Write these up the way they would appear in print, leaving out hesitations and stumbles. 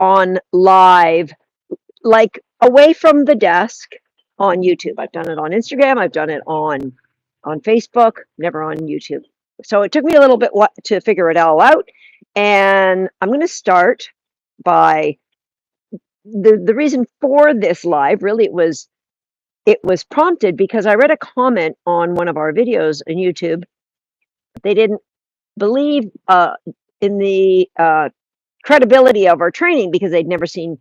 on live, like away from the desk on YouTube. I've done it on Instagram. I've done it on Facebook, never on YouTube. So it took me a little bit to figure it all out. And I'm going to start by the reason for this live. Really, it was prompted because I read a comment on one of our videos on YouTube. They didn't believe in the credibility of our training because they'd never seen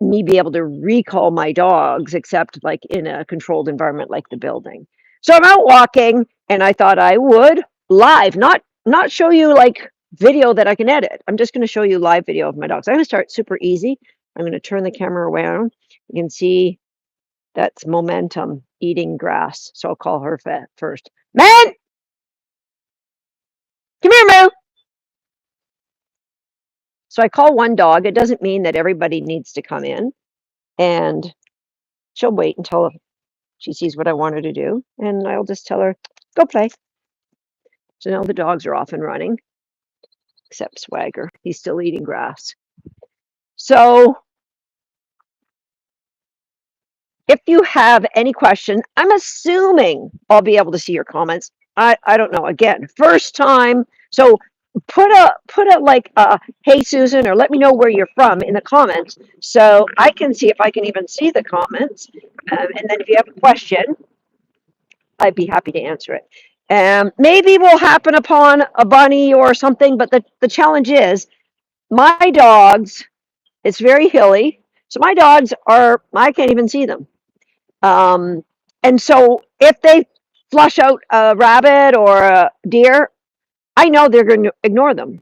me be able to recall my dogs except like in a controlled environment like the building. So I'm out walking and I thought I would live, not show you like video that I can edit. I'm just going to show you live video of my dogs. I'm going to start super easy. I'm going to turn the camera around. You can see that's Momentum eating grass. So I'll call her first. Man, come here, Moo. So I call one dog. It doesn't mean that everybody needs to come in, and she'll wait until she sees what I want her to do, and I'll just tell her, go play. So now the dogs are off and running, except Swagger. He's still eating grass. So if you have any question, I'm assuming I'll be able to see your comments. I don't know. Again, first time. So put a like hey Susan, or let me know where you're from in the comments so I can see if I can even see the comments. And then if you have a question, I'd be happy to answer it. Maybe we'll happen upon a bunny or something, but the challenge is my dogs, it's very hilly. So my dogs I can't even see them. And so if they flush out a rabbit or a deer, I know they're going to ignore them.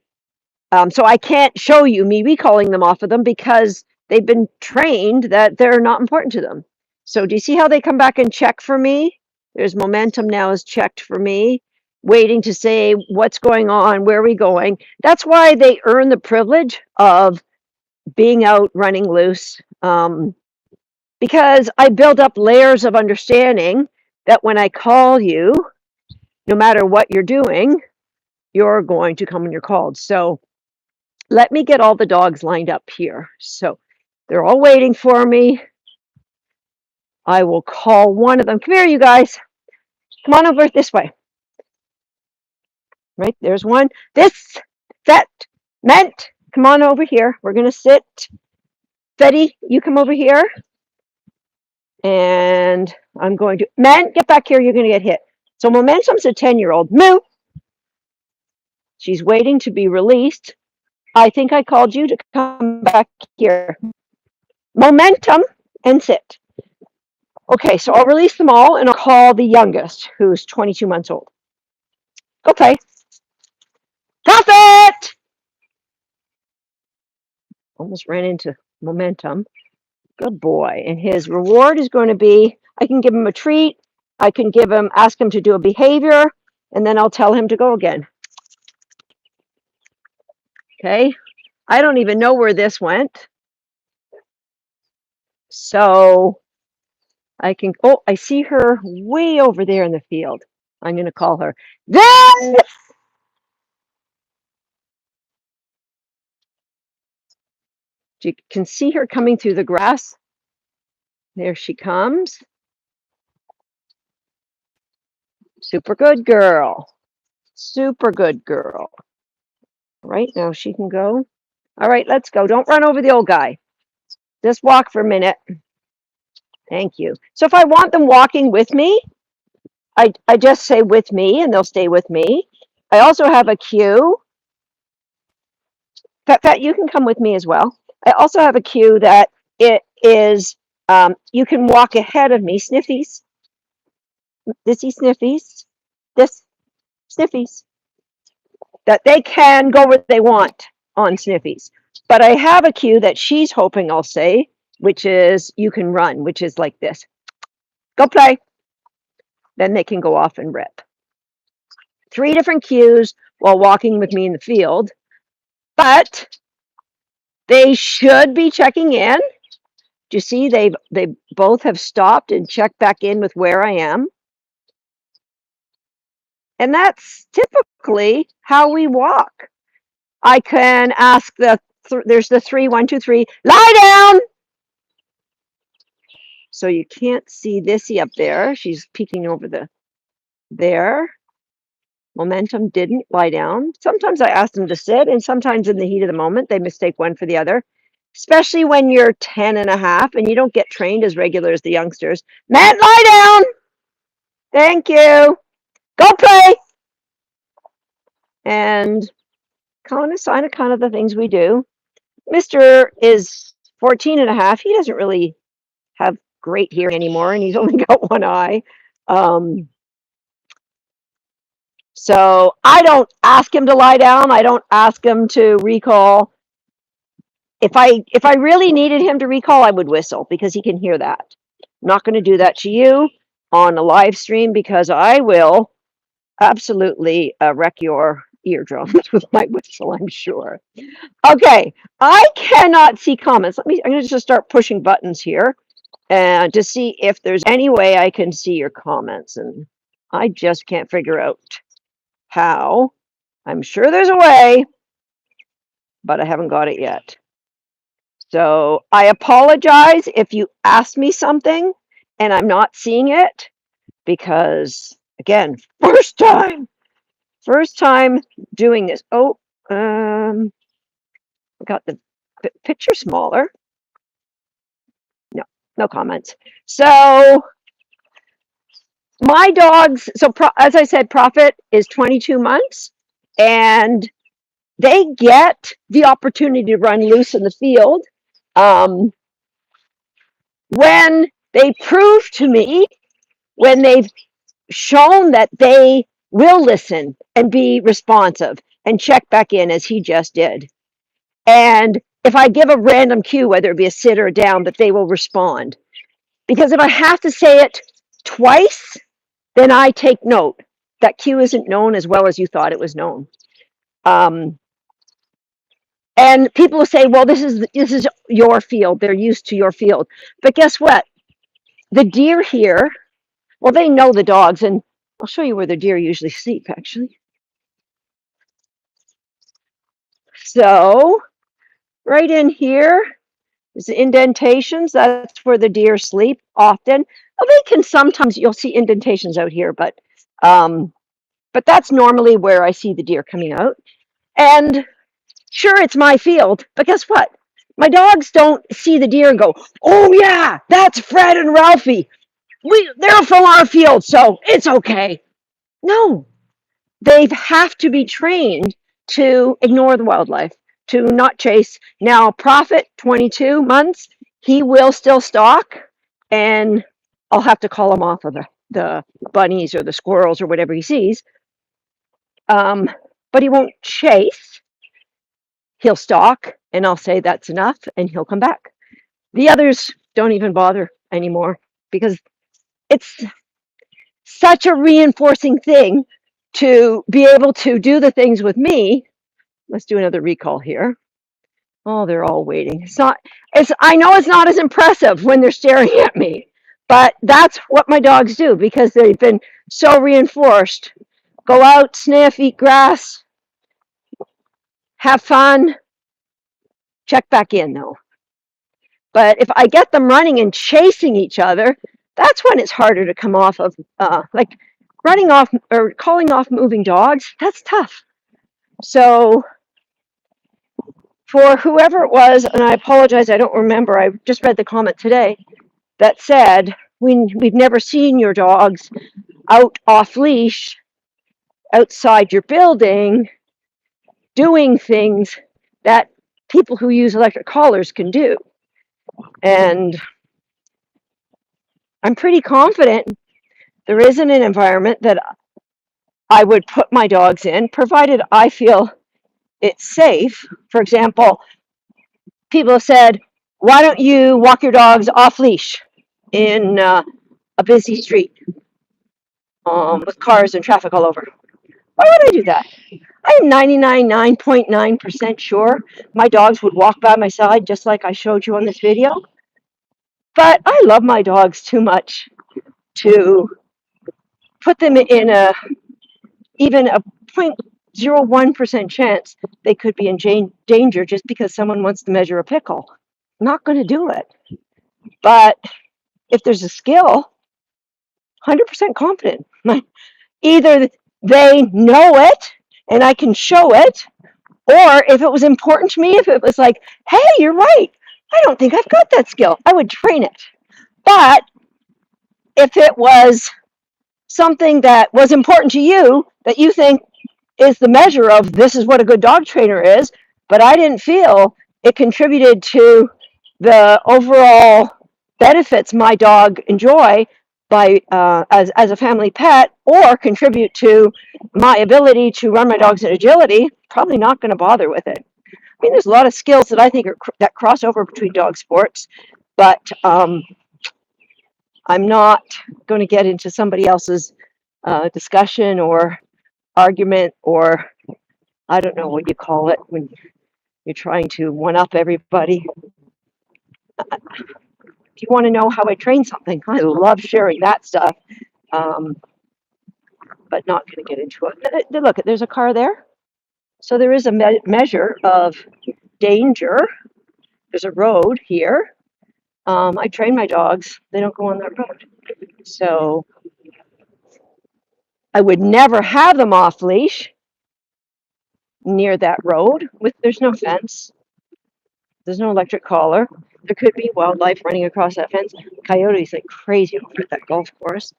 So I can't show you me recalling them off of them because they've been trained that they're not important to them. So do you see how they come back and check for me? There's Momentum now is checked for me, waiting to say what's going on, where are we going. That's why they earn the privilege of being out running loose. Because I build up layers of understanding that when I call you, no matter what you're doing, you're going to come when you're called. So let me get all the dogs lined up here. So they're all waiting for me. I will call one of them. Come here, you guys. Come on over this way. Right, there's one. That meant, come on over here. We're going to sit. Betty, you come over here. And I'm going to, man, get back here. You're going to get hit. So Momentum's a 10-year-old. Moo. She's waiting to be released. I think I called you to come back here. Momentum and sit. Okay, so I'll release them all and I'll call the youngest, who's 22 months old. Go play. Prophet! Almost ran into Momentum. Good boy. And his reward is going to be, I can give him a treat. I can ask him to do a behavior, and then I'll tell him to go again. Okay. I don't even know where this went. So I can, oh, I see her way over there in the field. I'm going to call her. Then! You can see her coming through the grass. There she comes. Super good girl. Super good girl. Right now she can go. All right, let's go. Don't run over the old guy. Just walk for a minute. Thank you. So if I want them walking with me, I just say with me and they'll stay with me. I also have a cue. Pat, you can come with me as well. I also have a cue that it is, you can walk ahead of me. Sniffies. Dissy sniffies. This sniffies. That they can go where they want on sniffies. But I have a cue that she's hoping I'll say, which is you can run, which is like this. Go play. Then they can go off and rip. 3 different cues while walking with me in the field. But they should be checking in. Do you see they both have stopped and checked back in with where I am? And that's typically how we walk. I can ask there's the 3, 1, 2, 3. Lie down. So you can't see Thissy up there. She's peeking over there. Momentum didn't lie down. Sometimes I ask them to sit, and sometimes in the heat of the moment, they mistake one for the other, especially when you're 10 and a half and you don't get trained as regular as the youngsters. Matt, lie down. Thank you. Go play. And kind of the things we do. Mr. is 14 and a half. He doesn't really have great hearing anymore, and he's only got one eye. So I don't ask him to lie down. I don't ask him to recall. If I really needed him to recall, I would whistle because he can hear that. I'm not going to do that to you on a live stream because I will absolutely wreck your eardrums with my whistle, I'm sure. Okay, I cannot see comments. I'm going to just start pushing buttons here and to see if there's any way I can see your comments, and I just can't figure out how. I'm sure there's a way, but I haven't got it yet. So I apologize if you asked me something and I'm not seeing it because, again, first time doing this. Oh, I got the picture smaller. No comments. So my dogs, as I said, Prophet is 22 months and they get the opportunity to run loose in the field when they prove to me, when they've shown that they will listen and be responsive and check back in as he just did. And if I give a random cue, whether it be a sit or a down, that they will respond. Because if I have to say it twice, then I take note. That cue isn't known as well as you thought it was known. And people will say, well, this is your field. They're used to your field. But guess what? The deer here, well, they know the dogs. And I'll show you where the deer usually sleep, actually. So right in here is the indentations. That's where the deer sleep often. Well, they can sometimes, you'll see indentations out here, but that's normally where I see the deer coming out. And sure, it's my field, but guess what? My dogs don't see the deer and go, oh yeah, that's Fred and Ralphie. They're from our field, so it's okay. No, they have to be trained to ignore the wildlife, to not chase. Now, Prophet, 22 months, he will still stalk, and I'll have to call him off of the bunnies or the squirrels or whatever he sees. But he won't chase. He'll stalk, and I'll say that's enough, and he'll come back. The others don't even bother anymore because it's such a reinforcing thing to be able to do the things with me. Let's do another recall here. Oh, they're all waiting. I know it's not as impressive when they're staring at me, but that's what my dogs do because they've been so reinforced. Go out, sniff, eat grass, have fun, check back in though. But if I get them running and chasing each other, that's when it's harder to come off of, like running off or calling off moving dogs. That's tough. So for whoever it was, and I apologize, I don't remember, I just read the comment today that said, we've never seen your dogs out off leash outside your building doing things that people who use electric collars can do. And I'm pretty confident there isn't an environment that I would put my dogs in, provided I feel it's safe. For example, people have said, why don't you walk your dogs off leash in a busy street with cars and traffic all over? Why would I do that? I am 99.9% sure my dogs would walk by my side just like I showed you on this video. But I love my dogs too much to put them in even a point 0.01% chance they could be in danger just because someone wants to measure a pickle. Not going to do it. But if there's a skill, 100% confident. Either they know it and I can show it, or if it was important to me, if it was like, hey, you're right, I don't think I've got that skill, I would train it. But if it was something that was important to you that you think is the measure of this is what a good dog trainer is, but I didn't feel it contributed to the overall benefits my dog enjoy by as a family pet, or contribute to my ability to run my dogs in agility, probably not going to bother with it. I mean, there's a lot of skills that I think are that cross over between dog sports, but I'm not going to get into somebody else's discussion or argument, or I don't know what you call it when you're trying to one up everybody. If you want to know how I train something, I love sharing that stuff, um, but not going to get into it. Look, there's a car there. So there is a measure of danger. There's a road here. I train my dogs. They don't go on that road. So I would never have them off leash near that road. There's no fence. There's no electric collar. There could be wildlife running across that fence. Coyotes like crazy over at that golf course.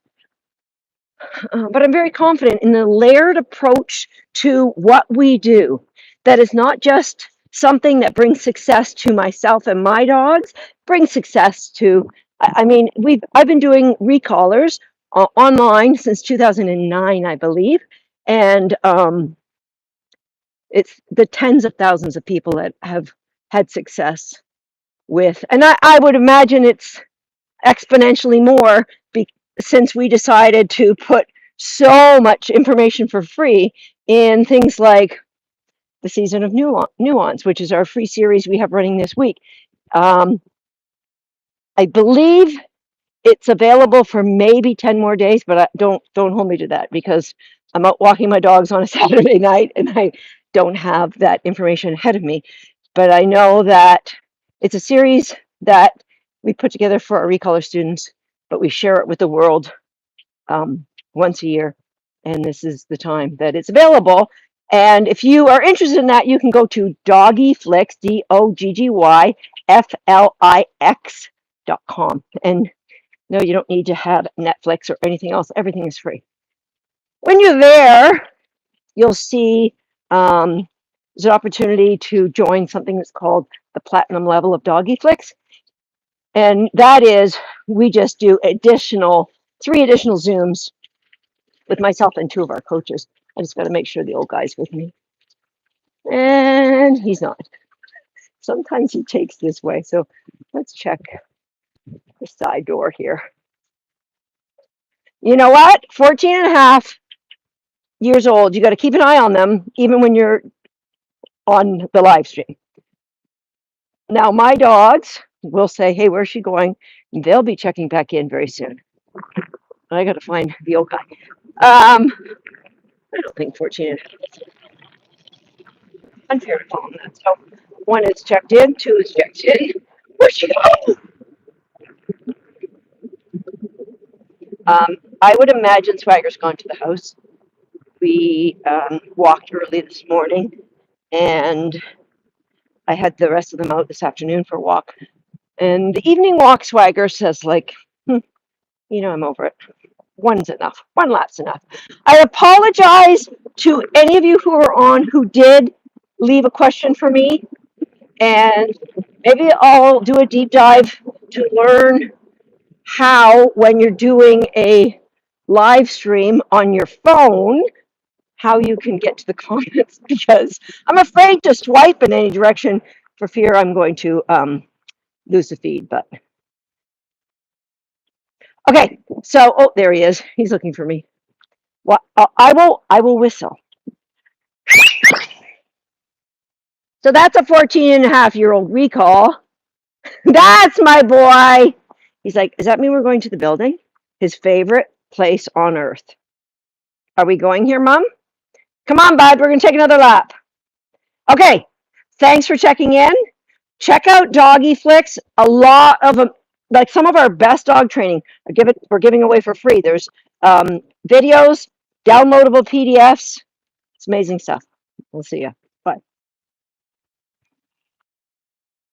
But I'm very confident in the layered approach to what we do. That is not just something that brings success to myself and my dogs, brings success to, I mean, I've been doing recallers online since 2009, I believe. And it's the tens of thousands of people that have had success with, and I would imagine it's exponentially more since we decided to put so much information for free in things like the Season of Nuance, which is our free series we have running this week. I believe it's available for maybe 10 more days, but don't hold me to that, because I'm out walking my dogs on a Saturday night and I don't have that information ahead of me. But I know that it's a series that we put together for our recaller students, but we share it with the world once a year. And this is the time that it's available. And if you are interested in that, you can go to doggyflix, DOGGYFLIX.com. And no, you don't need to have Netflix or anything else. Everything is free. When you're there, you'll see there's an opportunity to join something that's called the platinum level of Doggy Flicks. And that is, we just do 3 additional Zooms with myself and 2 of our coaches. I just got to make sure the old guy's with me. And he's not. Sometimes he takes this way. So let's check the side door here. You know what? 14 and a half years old. You got to keep an eye on them, even when you're on the live stream. Now, my dogs will say, hey, where's she going? They'll be checking back in very soon. I got to find the old guy. I don't think 14 and a half. Unfair to call him that. So 1 is checked in, 2 is checked in. Where's she going? I would imagine Swagger's gone to the house. We walked early this morning, and I had the rest of them out this afternoon for a walk. And the evening walk, Swagger says, like, I'm over it. 1's enough. 1 lap's enough. I apologize to any of you who are on who did leave a question for me, and maybe I'll do a deep dive to learn how, when you're doing a live stream on your phone, how you can get to the comments, because I'm afraid to swipe in any direction for fear I'm going to lose the feed. But okay, so there he is. He's looking for me. Well, I will whistle. So that's a 14 and a half year old recall. That's my boy. He's like, does that mean we're going to the building? His favorite place on earth. Are we going here, Mom? Come on, bud. We're going to take another lap. Okay. Thanks for checking in. Check out Doggy Flicks. A lot of them, like some of our best dog training, we're giving away for free. There's videos, downloadable PDFs. It's amazing stuff. We'll see you.